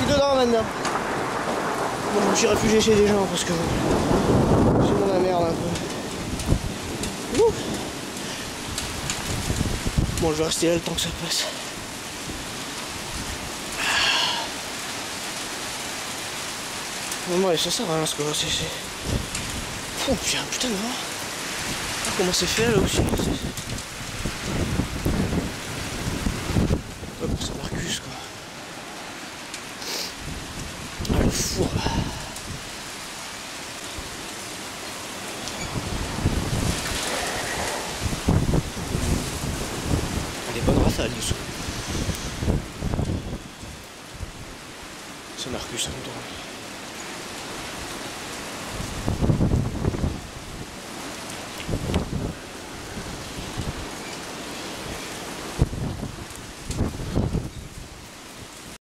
dedans maintenant. Bon, je me suis réfugié chez des gens parce que c'est mon la merde un peu. Ouh. Bon, je vais rester là le temps que ça passe. Non, ouais, ça sert à rien ce que c'est. Oh putain de voir. Ah, comment c'est fait là aussi. Hop, ça Marcus quoi. Ah le four. Elle est bonne rafale dessous. C'est Marcus, ça me tourne.